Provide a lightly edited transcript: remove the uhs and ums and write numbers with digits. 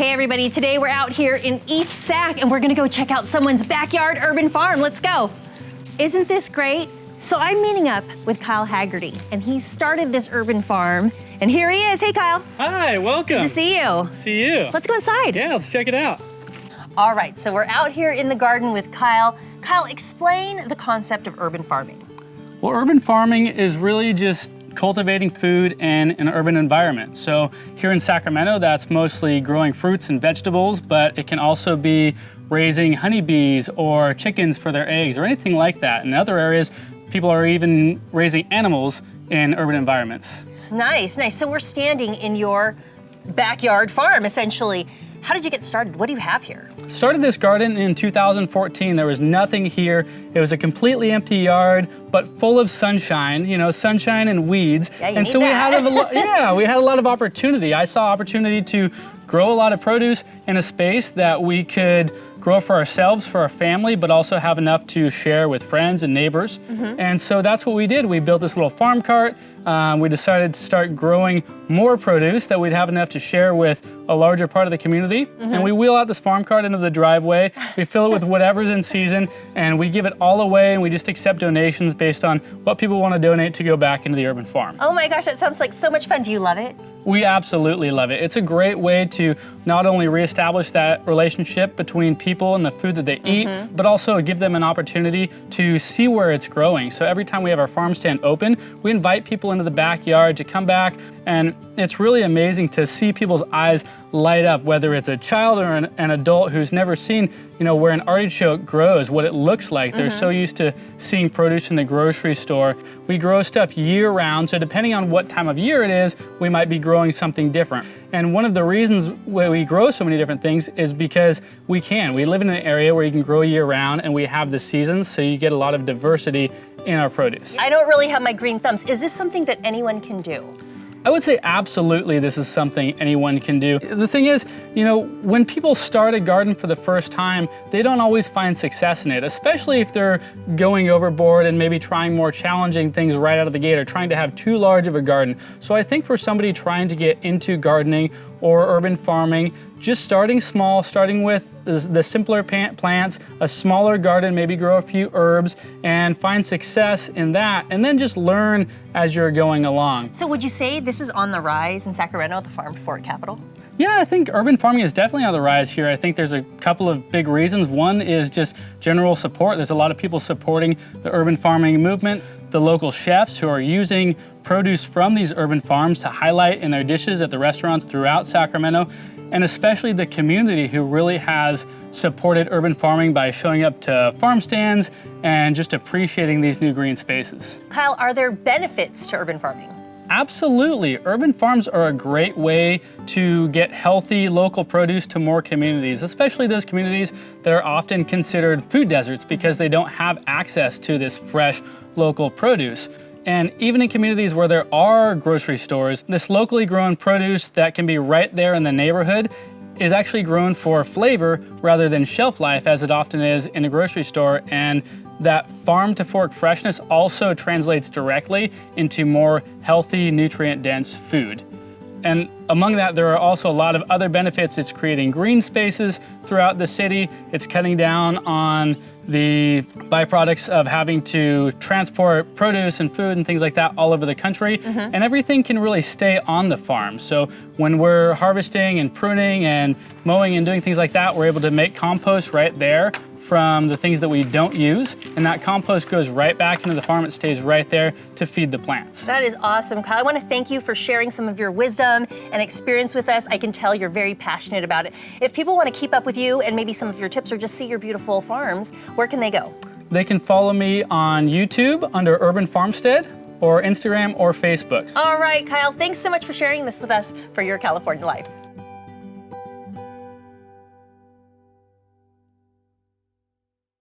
Hey everybody, today we're out here in East Sac and we're gonna go check out someone's backyard urban farm. Let's go. Isn't this great? So I'm meeting up with Kyle Haggerty and he started this urban farm and here he is. Hey Kyle. Hi, welcome. Good to see you. See you. Let's go inside. Yeah, let's check it out. All right, so we're out here in the garden with Kyle. Kyle, explain the concept of urban farming. Well, urban farming is really just cultivating food in an urban environment. So here in Sacramento, that's mostly growing fruits and vegetables, but it can also be raising honeybees or chickens for their eggs or anything like that. In other areas, people are even raising animals in urban environments. Nice, nice. So we're standing in your backyard farm, essentially. How did you get started? What do you have here? Started this garden in 2014. There was nothing here. It was a completely empty yard, but full of sunshine, you know, sunshine and weeds. Yeah, you and need so that. we had a lot of opportunity. I saw opportunity to grow a lot of produce in a space that we could grow for ourselves, for our family, but also have enough to share with friends and neighbors. And so that's what we did. We built this little farm cart. We decided to start growing more produce that we'd have enough to share with a larger part of the community. And we wheel out this farm cart into the driveway. We fill it with whatever's in season and we give it all away and we just accept donations based on what people want to donate to go back into the urban farm. Oh my gosh, that sounds like so much fun. Do you love it? We absolutely love it. It's a great way to not only reestablish that relationship between people and the food that they eat, but also give them an opportunity to see where it's growing. So every time we have our farm stand open, we invite people into the backyard to come back, and it's really amazing to see people's eyes light up, whether it's a child or an adult who's never seen, you know, where an artichoke grows, what it looks like. They're so used to seeing produce in the grocery store. We grow stuff year round, so depending on what time of year it is, we might be growing something different. And one of the reasons why we grow so many different things is because we can. We live in an area where you can grow year round and we have the seasons, so you get a lot of diversity in our produce. I don't really have my green thumbs. Is this something that anyone can do? I would say absolutely this is something anyone can do. The thing is, you know, when people start a garden for the first time, they don't always find success in it, especially if they're going overboard and maybe trying more challenging things right out of the gate or trying to have too large of a garden. So I think for somebody trying to get into gardening or urban farming, just starting small, starting with the simpler plants, a smaller garden, maybe grow a few herbs and find success in that, and then just learn as you're going along. So would you say this is on the rise in Sacramento, the farm to fork capital? Yeah, I think urban farming is definitely on the rise here. I think there's a couple of big reasons. One is just general support. There's a lot of people supporting the urban farming movement. The local chefs who are using produce from these urban farms to highlight in their dishes at the restaurants throughout Sacramento, and especially the community who really has supported urban farming by showing up to farm stands and just appreciating these new green spaces. Kyle, are there benefits to urban farming? Absolutely. Urban farms are a great way to get healthy local produce to more communities, especially those communities that are often considered food deserts because they don't have access to this fresh local produce. And even in communities where there are grocery stores, this locally grown produce that can be right there in the neighborhood is actually grown for flavor rather than shelf life, as it often is in a grocery store. And that farm to fork freshness also translates directly into more healthy, nutrient-dense food. And among that, there are also a lot of other benefits. It's creating green spaces throughout the city. It's cutting down on the byproducts of having to transport produce and food and things like that all over the country. And everything can really stay on the farm. So when we're harvesting and pruning and mowing and doing things like that, we're able to make compost right there from the things that we don't use, and that compost goes right back into the farm. It stays right there to feed the plants. That is awesome, Kyle. I want to thank you for sharing some of your wisdom and experience with us. I can tell you're very passionate about it. If people want to keep up with you and maybe some of your tips or just see your beautiful farms, where can they go? They can follow me on YouTube under Urban Farmstead or Instagram or Facebook. All right, Kyle, thanks so much for sharing this with us for Your California Life.